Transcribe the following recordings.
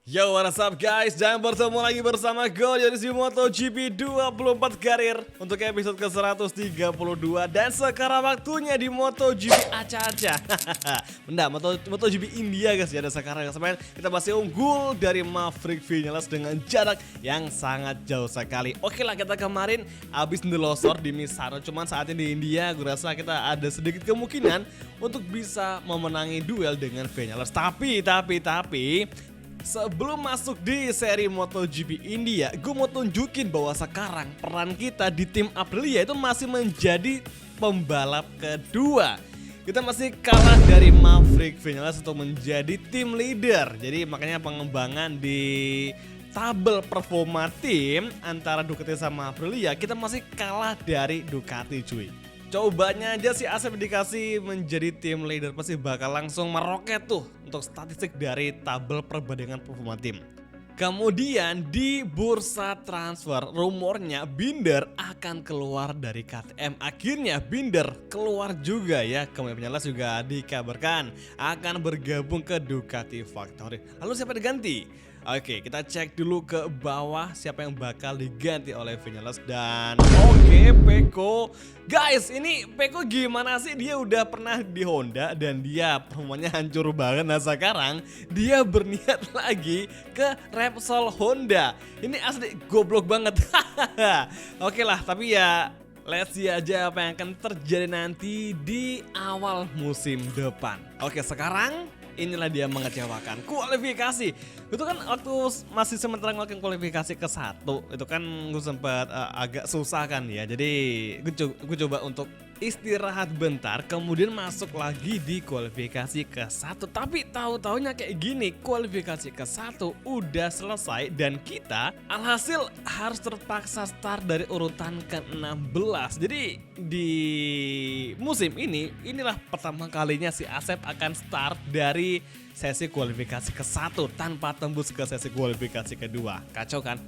Yo, what's up guys? Dan bertemu lagi bersama gue dari MotoGP 24 Karir untuk episode ke-132. Dan sekarang waktunya di MotoGP Aca-Aca. Benda, MotoGP India guys ya. Dan sekarang kita masih unggul dari Maverick Vinales dengan jarak yang sangat jauh sekali. Oke lah, kita kemarin abis ndelosor di Misano. Cuman saat ini di India gue rasa kita ada sedikit kemungkinan untuk bisa memenangi duel dengan Vinales. Tapi sebelum masuk di seri MotoGP India, gue mau tunjukin bahwa sekarang peran kita di tim Aprilia itu masih menjadi pembalap kedua. Kita masih kalah dari Maverick Vinales untuk menjadi tim leader. Jadi makanya pengembangan di tabel performa tim antara Ducati sama Aprilia, kita masih kalah dari Ducati cuy. Cobanya aja si Asep dikasih menjadi tim leader pasti bakal langsung meroket tuh untuk statistik dari tabel perbandingan performa tim. Kemudian di bursa transfer rumornya Binder akan keluar dari KTM. Akhirnya Binder keluar juga ya. Kemudian Vinales juga dikabarkan akan bergabung ke Ducati Factory. Lalu siapa diganti? Oke, kita cek dulu ke bawah siapa yang bakal diganti oleh Vinales. Dan oke, Pecco. Guys, ini Pecco gimana sih? Dia udah pernah di Honda dan dia performanya hancur banget. Nah sekarang dia berniat lagi ke Repsol Honda. Ini asli goblok banget. Oke lah, tapi ya let's see aja apa yang akan terjadi nanti di awal musim depan. Oke, sekarang inilah dia mengecewakan. Kualifikasi itu kan waktu masih sementara ngelakuin kualifikasi ke satu itu kan gue sempat agak susah kan ya. Jadi gue coba untuk istirahat bentar, kemudian masuk lagi di kualifikasi ke satu. Tapi tahu-taunya kayak gini, kualifikasi ke satu udah selesai dan kita alhasil harus terpaksa start dari urutan ke-16. Jadi di musim ini inilah pertama kalinya si Asep akan start dari sesi kualifikasi ke-1 tanpa tembus ke sesi kualifikasi kedua. Kacau kan?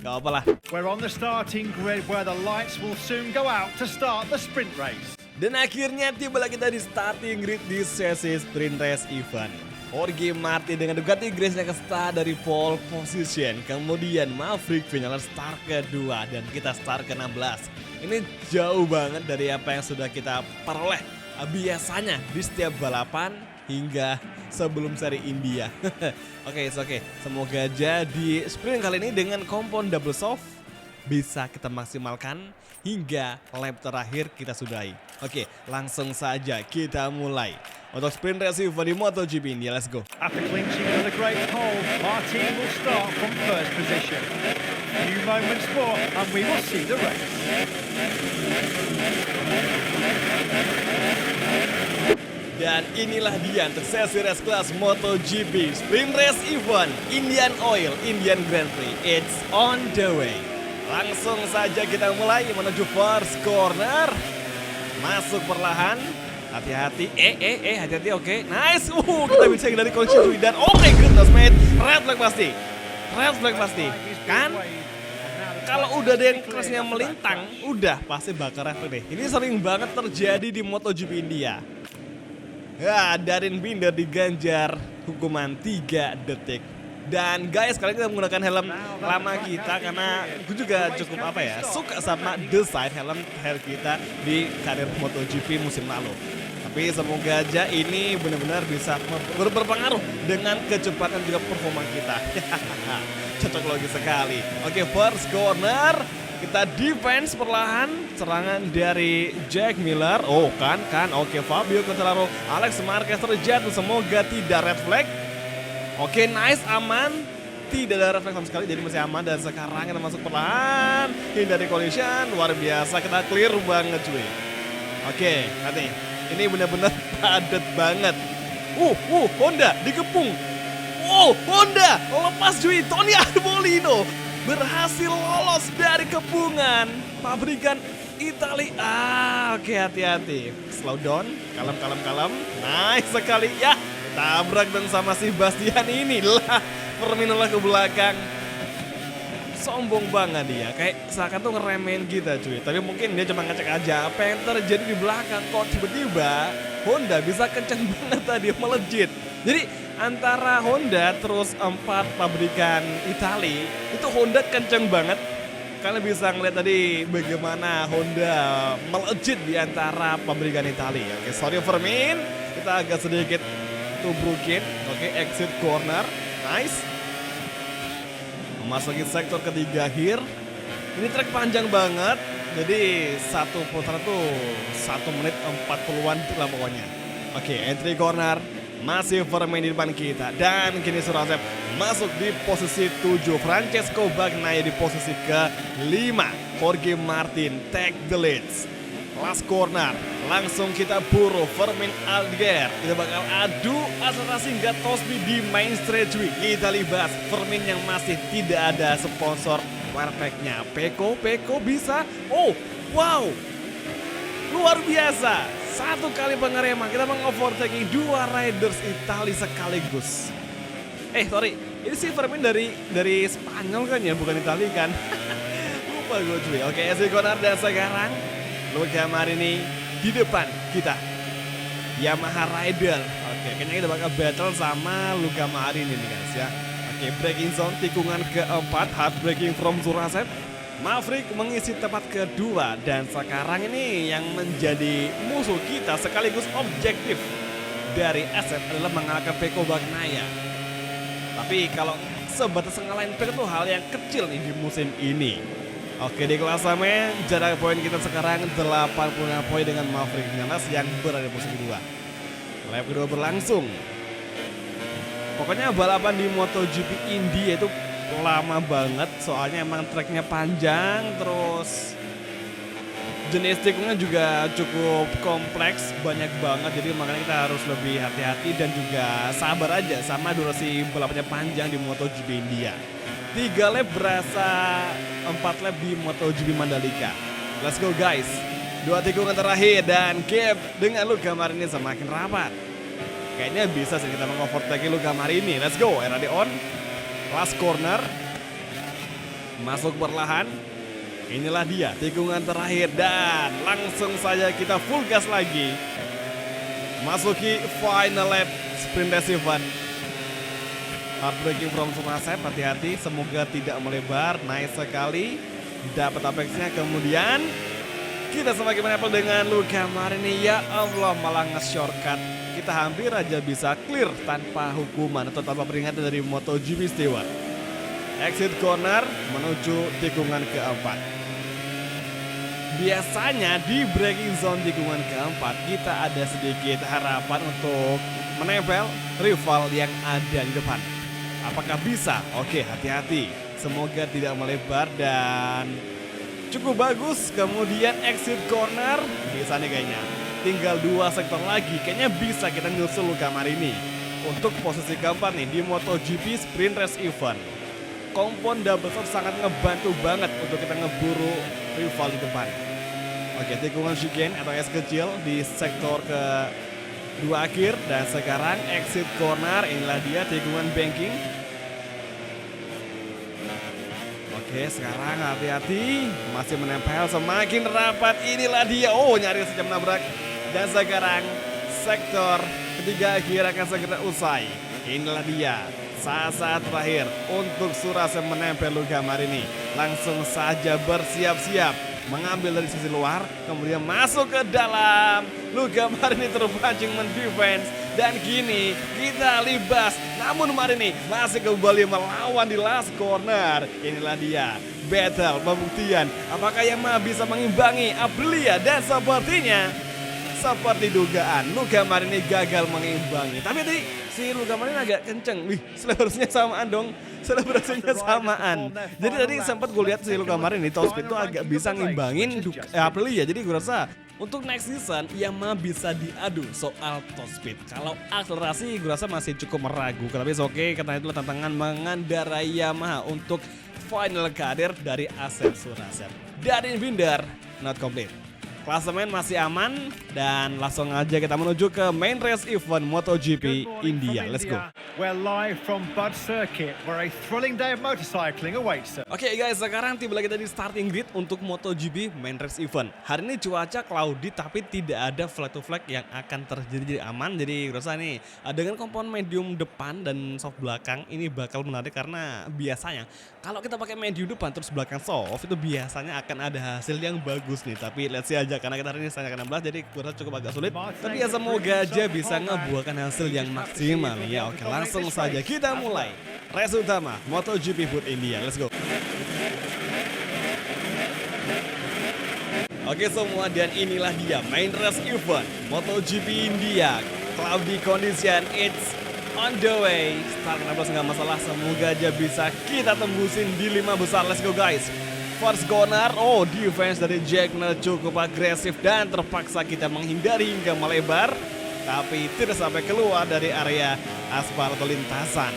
Gak apa lah. We're on the starting grid where the lights will soon go out to start the sprint race. Dan akhirnya tibalah kita di starting grid di sesi sprint race event. Jorge Martin dengan Ducati Grace-nya ke start dari pole position. Kemudian Maverick Vinales start kedua dan kita start ke-16. Ini jauh banget dari apa yang sudah kita peroleh biasanya di setiap balapan hingga sebelum seri India. Oke. Semoga aja di sprint kali ini dengan kompon double soft bisa kita maksimalkan hingga lap terakhir kita sudahi. Oke, langsung saja kita mulai. Untuk sprint race event di MotoGP India, let's go. After clinching another great pole, Martin will start from first position. Few moments more and we will see the race. Dan inilah dia untuk sesi race kelas MotoGP Sprint Race Event Indian Oil Indian Grand Prix. It's on the way. Langsung saja kita mulai menuju first corner. Masuk perlahan. Hati-hati. Hati-hati, oke. Nice. Kita bisa dari kunci dan oh my goodness mate. Red flag pasti. Kan? Kalau udah ada yang kelasnya melintang, udah pasti bakal red flag deh. Ini sering banget terjadi di MotoGP India. Ya, Darin Binder diganjar hukuman 3 detik. Dan guys, kali ini kita menggunakan helm lama kita karena gue juga cukup suka sama desain helm kita di karir MotoGP musim lalu. Tapi semoga aja ini benar-benar bisa berpengaruh dengan kecepatan juga performa kita. Cocok logi sekali. Oke, first corner. Kita defense perlahan, serangan dari Jack Miller. Oh kan. Oke, Fabio Quartararo, Alex Marquez terjatuh. Semoga tidak red flag. Oke, nice, aman. Tidak ada red flag sama sekali, jadi masih aman. Dan sekarang kita masuk perlahan, hindari collision. Luar biasa, kita clear banget cuy. Oke, nanti ini benar-benar padat banget. Honda dikepung. Honda lepas cuy. Tony Arbolino berhasil lolos dari kepungan pabrikan Italia. Oke, hati-hati. Slow down, kalem. Nice sekali ya. Tabrak dan sama si Bastian ini lah. Firmino ke belakang. Sombong banget dia. Kayak seakan tuh ngeremehin kita cuy. Tapi mungkin dia cuma ngecek aja apa yang terjadi di belakang. Kok tiba-tiba Honda bisa kenceng banget tadi melejit. Jadi antara Honda terus 4 pabrikan Itali itu Honda kenceng banget. Kalian bisa ngeliat tadi bagaimana Honda melejit di antara pabrikan Itali. Oke, sorry Vermin, kita agak sedikit tubrukin. Oke, exit corner, nice. Memasuki sektor ketiga akhir. Ini trek panjang banget. Jadi satu putaran tuh 1 menit 40-an lah pokoknya. Oke, entry corner. Masih Vermin di depan kita. Dan kini Surasep masuk di posisi 7. Francesco Bagnaia di posisi ke-5. Jorge Martin take the leads. Last corner. Langsung kita buru Fermin Aldiger. Kita bakal adu akselerasi hingga top speed di main straightway. Kita libas Fermin yang masih tidak ada sponsor perfectnya. Peko bisa. Oh, wow. Luar biasa. Satu kali pengereman kita mengovertaking 2 riders Itali sekaligus. Sorry, ini si Fermin dari Spanyol kan ya, bukan Itali kan? Lupa gue cuy. Oke, SC Corner dan sekarang Luca Marini di depan kita. Yamaha Rider. Oke, kayaknya kita bakal battle sama Luca Marini nih guys ya. Oke, braking zone tikungan keempat, hard braking from Surasep. Maverick mengisi tempat kedua dan sekarang ini yang menjadi musuh kita sekaligus objektif dari SF adalah mengalahkan Peko Bagnaia. Tapi kalau sebatas ngalahin Peko itu hal yang kecil nih di musim ini. Oke, di klasemen jarak poin kita sekarang 85 poin dengan Maverick 19 yang berada di posisi kedua. Lap kedua berlangsung. Pokoknya balapan di MotoGP India itu lama banget, soalnya emang treknya panjang, terus jenis tikungan juga cukup kompleks, banyak banget, jadi makanya kita harus lebih hati-hati dan juga sabar aja sama durasi balapannya panjang di MotoGP India. 3 lap berasa 4 lap di MotoGP Mandalika. Let's go guys, 2 tikungan terakhir dan gap dengan Luca Marini semakin rapat. Kayaknya bisa sih kita mengovertake Luca Marini. Let's go, RAD on. Last corner. Masuk perlahan. Inilah dia tikungan terakhir dan langsung saja kita full gas lagi. Masuki final lap sprint race event. Hard braking from Surasep, hati-hati semoga tidak melebar. Nice sekali. Dapat apexnya, kemudian kita semakin menempel dengan Luca Marini. Ya Allah, malah nge-shortcut. Kita hampir aja bisa clear tanpa hukuman atau tanpa peringatan dari MotoGP Stewart. Exit corner menuju tikungan keempat. Biasanya di braking zone tikungan keempat kita ada sedikit harapan untuk menempel rival yang ada di depan. Apakah bisa? Oke, hati-hati. Semoga tidak melebar dan cukup bagus. Kemudian exit corner bisa nih kayaknya. Tinggal 2 sektor lagi, kayaknya bisa kita nyusul Luca Marini untuk posisi keempat nih di MotoGP Sprint Race Event. Kompon double stop sangat ngebantu banget untuk kita ngeburu rival di depan. Oke, tikungan chicane atau es kecil di sektor ke-2 akhir dan sekarang exit corner, inilah dia tikungan banking. Oke, sekarang hati-hati, masih menempel semakin rapat, inilah dia. Oh, nyaris saja menabrak. Dan sekarang sektor ketiga akhir akan segera usai. Inilah dia saat-saat terakhir untuk Surasep menempel Luca Marini. Langsung saja bersiap-siap mengambil dari sisi luar, kemudian masuk ke dalam. Luca Marini terpancing mendefense dan kini kita libas. Namun Marini masih kembali melawan di last corner. Inilah dia battle pembuktian. Apakah Yamaha bisa mengimbangi Aprilia? Dan sepertinya seperti dugaan, Luca Marini gagal mengimbangi. Tapi tadi si Luca Marini agak kenceng. Wih, selebrasinya samaan dong. Selebrasinya samaan. Jadi tadi sempat gue lihat si Luca Marini top speed itu agak bisa ngimbangin Aprilia. Jadi gue rasa untuk next season Yamaha bisa diadu soal top speed. Kalau akselerasi gue rasa masih cukup meragukan. Tapi oke, karena itulah tantangan mengendarai Yamaha untuk final karir dari Asep Surasep. Dari Binder, not complete. klasemen masih aman dan langsung aja kita menuju ke main race event MotoGP Good morning India. from Let's go. We're live from Bud Circuit, where a thrilling day of motorcycling awaits us. Oke guys, sekarang tiba lagi di starting grid untuk MotoGP main race event. Hari ini cuaca cloudy tapi tidak ada flag to flag yang akan terjadi, jadi aman. Jadi rasa nih dengan komponen medium depan dan soft belakang ini bakal menarik karena biasanya kalau kita pakai medium depan terus belakang soft itu biasanya akan ada hasil yang bagus nih. Tapi let's see aja karena kita hari ini sayang 16 jadi gue rasa cukup agak sulit. Tapi ya semoga aja bisa ngebuahkan hasil yang maksimal ya. Oke, langsung saja kita mulai race utama MotoGP Food India. Let's go. Oke semua, dan inilah dia main race event MotoGP India. Cloudy condition, it's on the way. Start 16 nggak masalah, semoga aja bisa kita tembusin di 5 besar. Let's go guys. First corner, defense dari Jack Miller cukup agresif dan terpaksa kita menghindari hingga melebar. Tapi tidak sampai keluar dari area aspal atau lintasan.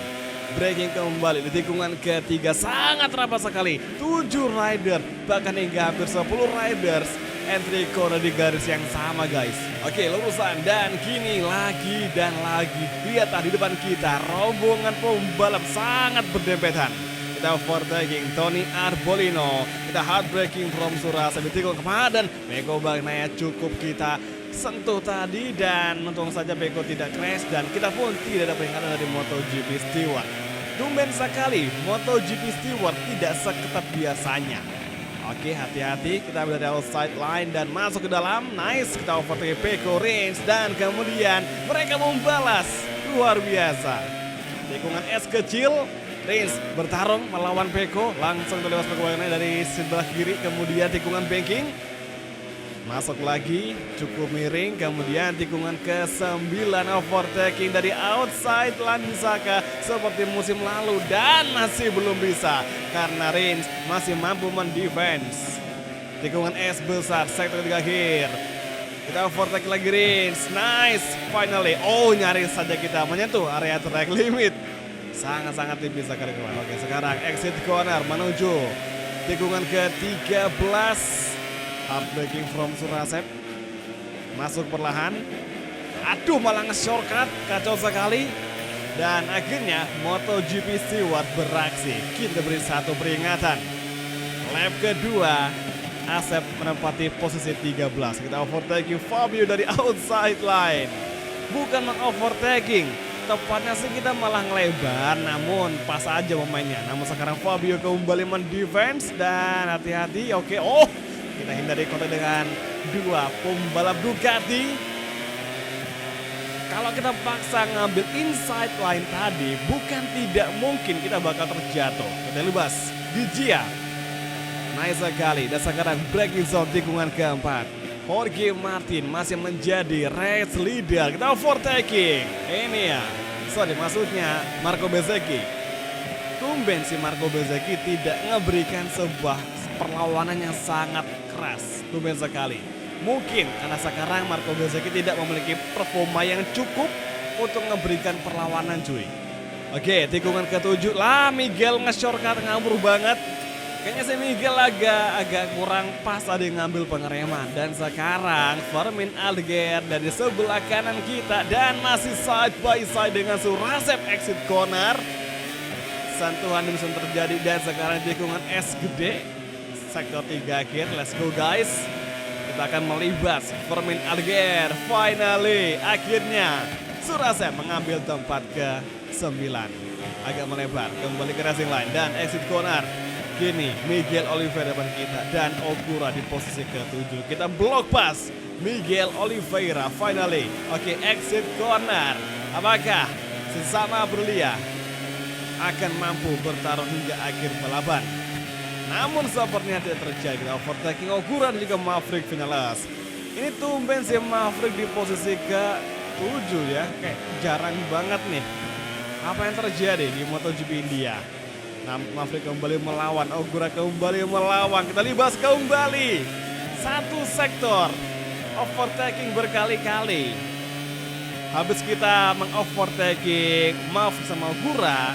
Braking kembali di tikungan ketiga, sangat rapat sekali. 7 rider, bahkan hingga hampir 10 riders entry corner di garis yang sama guys. Oke, lurusan dan kini lagi dan lagi. Lihat di depan kita, rombongan pembalap sangat berdempetan. Kita overtaking Tony Arbolino, kita hard braking from Surasa di tikungan kemarin. Pecco Bagnaia cukup kita sentuh tadi dan untung saja Pecco tidak crash dan kita pun tidak ada peringatan dari MotoGP Stewart. Tumben sekali MotoGP Stewart tidak seketat biasanya. Oke, hati-hati, kita berada di outside line dan masuk ke dalam. Nice, kita overtake Pecco, Rins dan kemudian mereka membalas. Luar biasa. Tikungan es kecil, Rins bertarung melawan Pecco, langsung terlepas Pecco dari sebelah kiri, kemudian tikungan banking. Masuk lagi, cukup miring, kemudian tikungan ke-9 overtaking dari outside line Misaka seperti musim lalu dan masih belum bisa karena Rins masih mampu mendefense. Tikungan es besar, sektor ketiga akhir. Kita overtaking lagi Rins, nice, finally. Nyaris saja kita menyentuh area track limit. Sangat-sangat tipis sekali kawan. Oke, sekarang exit corner menuju tikungan ke-13. Hard braking from Surasep. Masuk perlahan. Aduh, malah nge-shortcut. Kacau sekali. Dan akhirnya MotoGP Stewart beraksi. Kita beri satu peringatan. Lap kedua, Asep menempati posisi 13. Kita overtaking Fabio dari outside line. Bukan meng-overtaking, tepatnya sih kita malah ngelebar, namun pas aja momennya. Namun sekarang Fabio kembali mendefense dan hati-hati. Oke, kita hindari kontak dengan 2 pembalap Ducati. Kalau kita paksa ngambil inside line tadi, bukan tidak mungkin kita bakal terjatuh. Kita bebas di Gia. Nice sekali. Dan sekarang braking zone tikungan keempat. Jorge Martin masih menjadi race leader. Kita overtaking. Ini ya. Maksudnya Marco Bezzecchi. Tumben si Marco Bezzecchi tidak ngeberikan sebuah perlawanan yang sangat keras. Tumben sekali. Mungkin karena sekarang Marco Bezzecchi tidak memiliki performa yang cukup untuk memberikan perlawanan cuy. Oke, tikungan ke-7 lah Miguel nge-shortcut ngabur banget. Kayaknya si Miguel agak kurang pas tadi ngambil pengereman. Dan sekarang Fermin Aldeguer dari sebelah kanan kita dan masih side by side dengan Surasep exit corner. Sentuhan bisa terjadi dan sekarang tikungan es gede. Sektor 3 akhir, let's go guys. Kita akan melibas Fermin Aldeguer. Finally, akhirnya Surasep mengambil tempat ke-9. Agak melebar, kembali ke racing line dan exit corner. Kini Miguel Oliveira depan kita dan Ogura di posisi ke-7. Kita block pass Miguel Oliveira finally. Oke, exit corner. Apakah sesama Aprilia akan mampu bertarung hingga akhir balapan? Namun sepertinya tidak terjadi. Kita overtaking Ogura dan juga Maverick Vinales. Ini tumben si Maverick di posisi ke-7 ya. Kayak jarang banget nih. Apa yang terjadi di MotoGP India? Nah, Maverick kembali melawan, Ogura kembali melawan. Kita libas kembali. Satu sektor. Overtaking berkali-kali. Habis kita meng-overtaking Maverick sama Ogura,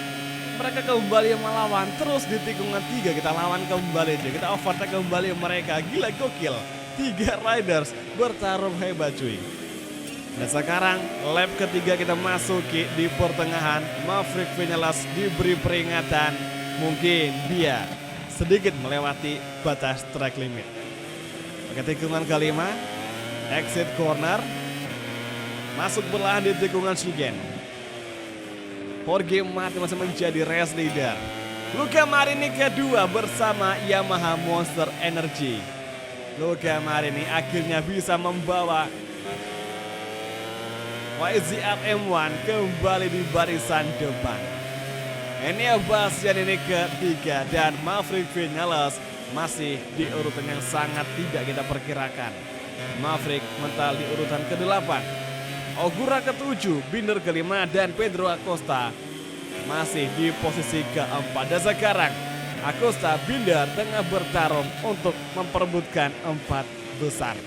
mereka kembali melawan. Terus di tikungan 3 kita lawan kembali. Kita overtake kembali mereka. Gila, gokil. 3 riders bertarung hebat cuy. Dan sekarang lap ketiga kita masuki di pertengahan. Maverick Vinales diberi peringatan. Mungkin dia sedikit melewati batas track limit. Oke, tikungan kelima, exit corner. Masuk perlahan di tikungan Shigen. Jorge Martin masih menjadi race leader. Luca Marini kedua bersama Yamaha Monster Energy. Luca Marini akhirnya bisa membawa YZF M1 kembali di barisan depan. Enea Bastian ini ketiga dan Maverick Vinales masih di urutan yang sangat tidak kita perkirakan. Maverick mental di urutan ke-8. Ogura ke-7, Binder ke-5 dan Pedro Acosta masih di posisi ke-4. Dan sekarang Acosta Binder tengah bertarung untuk memperebutkan 4 besar.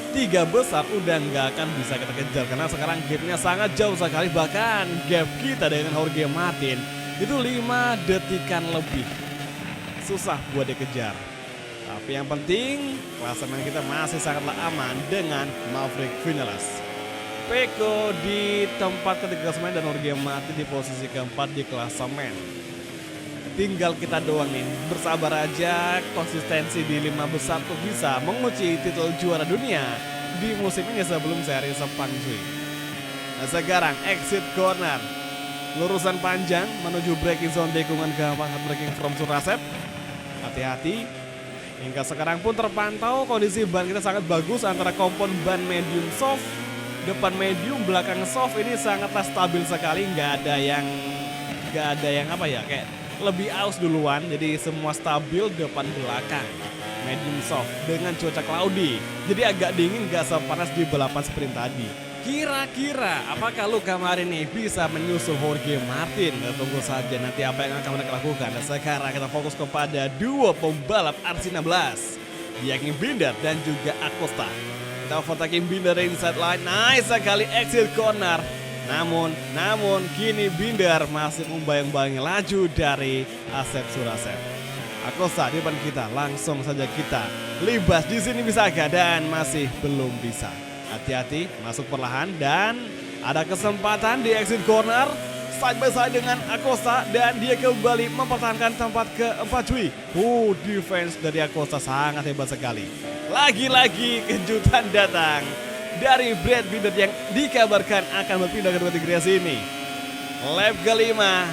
3 besar udah nggak akan bisa kita kejar karena sekarang gapnya sangat jauh sekali. Bahkan gap kita dengan Jorge Martin itu 5 detikan lebih. Susah buat dikejar. Tapi yang penting klasemen kita masih sangatlah aman dengan Maverick Vinales. Pecco di tempat ketiga klasemen dan Jorge Martin di posisi ke-4 di klasemen. Tinggal kita doang nih, bersabar aja, konsistensi di 5 besar tuh bisa mengunci titel juara dunia di musim ini sebelum seri Sepang cuy. Nah sekarang exit corner, lurusan panjang menuju braking zone tikungan ke-4 braking from Surasep. Hati-hati, hingga sekarang pun terpantau kondisi ban kita sangat bagus antara kompon ban medium soft, depan medium, belakang soft ini sangatlah stabil sekali, nggak ada yang apa ya kayak lebih aus duluan, jadi semua stabil depan belakang. Medium soft dengan cuaca cloudy, jadi agak dingin, gak sepanas di balapan sprint tadi. Kira-kira apakah Luca Marini bisa menyusul Jorge Martin? Kita tunggu saja nanti apa yang akan mereka lakukan. Dan sekarang kita fokus kepada duo pembalap RC16, yakni Binder dan juga Acosta. Kita overtaking Binder inside line, nice sekali exit corner. Namun kini Binder masih membayang-bayangi laju dari Asep Surasep. Acosta di depan kita, langsung saja kita libas di sini bisa gak? Dan masih belum bisa. Hati-hati, masuk perlahan dan ada kesempatan di exit corner side by side dengan Acosta dan dia kembali mempertahankan tempat ke-4 cuy. Defense dari Acosta sangat hebat sekali. Lagi-lagi kejutan datang dari Brad Binder yang dikabarkan akan berpindah ke kategori ini. Lap kelima,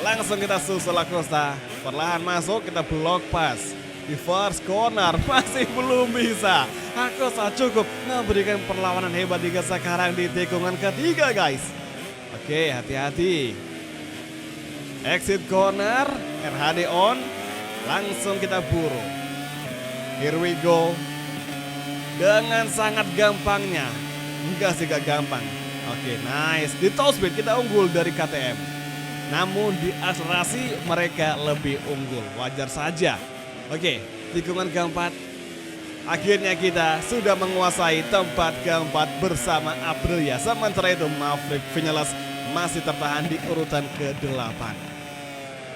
langsung kita susul Acosta. Perlahan masuk, kita blok pas. Di first corner masih belum bisa. Acosta cukup memberikan perlawanan hebat hingga sekarang di tikungan ketiga guys. Oke, hati-hati. Exit corner, RHD on. Langsung kita buru. Here we go. Dengan sangat gampangnya. Enggak sih, gak gampang. Oke, nice. Di top speed kita unggul dari KTM. Namun di akselerasi mereka lebih unggul. Wajar saja. Oke, tikungan keempat. Akhirnya kita sudah menguasai tempat keempat bersama Aprilia. Sementara itu Maverick Vinales masih tertahan di urutan ke-8.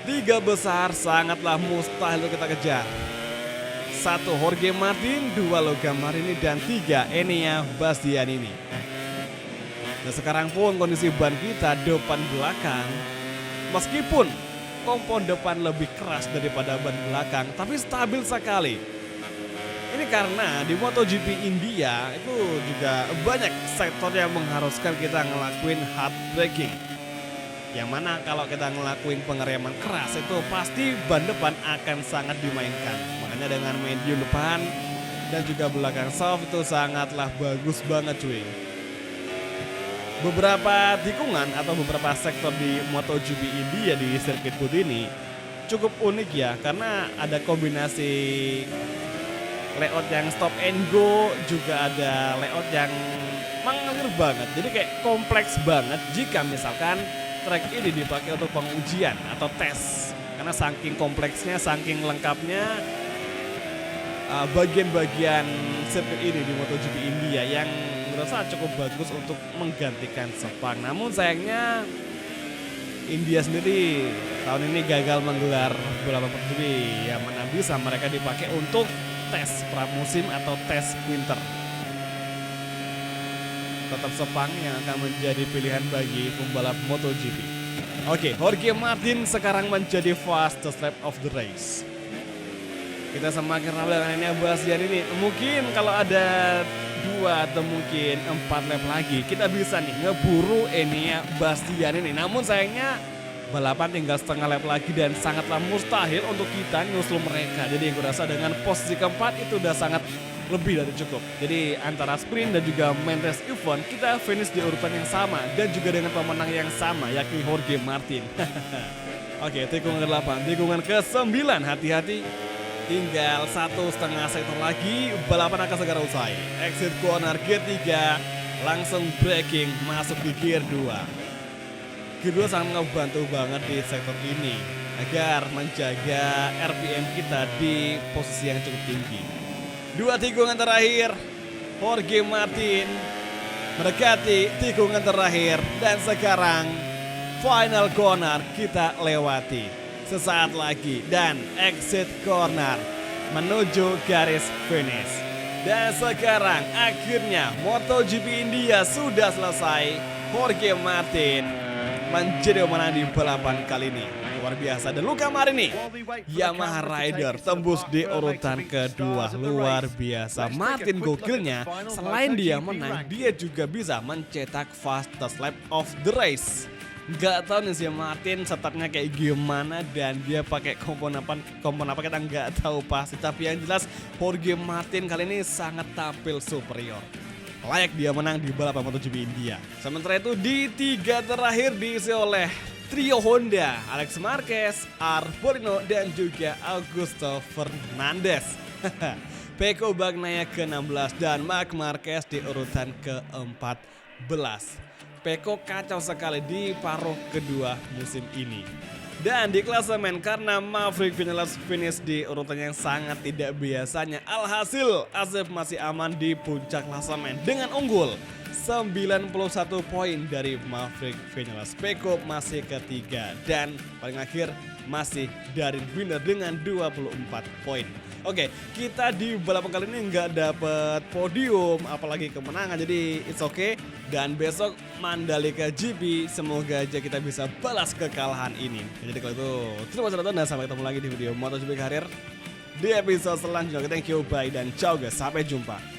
3 besar sangatlah mustahil untuk kita kejar. 1 Jorge Martin, 2 Luca Marini, dan 3 Enea Bastianini. Dan sekarang pun kondisi ban kita depan belakang, meskipun kompon depan lebih keras daripada ban belakang, tapi stabil sekali. Ini karena di MotoGP India itu juga banyak sektor yang mengharuskan kita ngelakuin hard braking. Yang mana kalau kita ngelakuin pengereman keras itu pasti ban depan akan sangat dimainkan. Makanya dengan medium depan dan juga belakang soft itu sangatlah bagus banget cuy. Beberapa tikungan atau beberapa sektor di MotoGP India di sirkuit putih ini cukup unik ya, karena ada kombinasi layout yang stop and go, juga ada layout yang mengalir banget. Jadi kayak kompleks banget jika misalkan track ini dipakai untuk pengujian atau tes. Karena saking kompleksnya, saking lengkapnya bagian-bagian sirkuit ini di MotoGP India yang merasa cukup bagus untuk menggantikan Sepang. Namun sayangnya India sendiri tahun ini gagal menggelar balapan MotoGP, yang mana bisa mereka dipakai untuk tes pramusim atau tes winter. Tetap Sepang yang akan menjadi pilihan bagi pembalap MotoGP. Oke, Jorge Martin sekarang menjadi fastest lap of the race. Kita semakin ramai dengan ini Bastian ini. Mungkin kalau ada 2 atau mungkin 4 lap lagi kita bisa nih ngeburu Enea Bastian ini. Namun sayangnya balapan tinggal setengah lap lagi dan sangatlah mustahil untuk kita nyusul mereka. Jadi gue rasa dengan posisi keempat itu udah sangat lebih dari cukup. Jadi antara sprint dan juga main race event kita finish di urutan yang sama dan juga dengan pemenang yang sama yakni Jorge Martin. Oke, tikungan ke-8, tikungan ke-9, hati-hati. Tinggal 1,5 sektor lagi, balapan akan segera usai. Exit corner G3, langsung braking masuk di gear 2. Gear 2 sangat ngebantu banget di sektor ini agar menjaga RPM kita di posisi yang cukup tinggi. 2 tikungan terakhir, Jorge Martin mendekati tikungan terakhir dan sekarang final corner kita lewati sesaat lagi dan exit corner menuju garis finish. Dan sekarang akhirnya MotoGP India sudah selesai. Jorge Martin menjadi pemenang di balapan kali ini. Luar biasa. Dan Luca Marini, Yamaha Rider tembus di urutan kedua. Luar biasa. Martin gokilnya, selain dia menang, dia juga bisa mencetak fastest lap of the race. Gak tahu nih si Martin setupnya kayak gimana dan dia pakai kompon apa kita nggak tahu pasti. Tapi yang jelas Jorge Martin kali ini sangat tampil superior. Layak dia menang di balapan MotoGP India. Sementara itu di 3 terakhir diisi oleh trio Honda, Alex Marquez, Arbolino dan juga Augusto Fernandez. Pecco Bagnaia ke-16 dan Marc Marquez di urutan ke-14. Pecco kacau sekali di paruh kedua musim ini. Dan di klasemen karena Maverick Vinales finish di urutan yang sangat tidak biasanya. Alhasil Asef masih aman di puncak klasemen dengan unggul 91 poin dari Maverick Vinales. Pecco masih ketiga dan paling akhir masih Darin Binder dengan 24 poin. Oke, kita di balapan kali ini nggak dapet podium, apalagi kemenangan, jadi it's okay. Dan besok Mandalika GP, semoga aja kita bisa balas kekalahan ini. Jadi kalau itu, terima kasih dan sampai ketemu lagi di video MotoGP Karir di episode selanjutnya. Thank you, bye, dan ciao guys, sampai jumpa.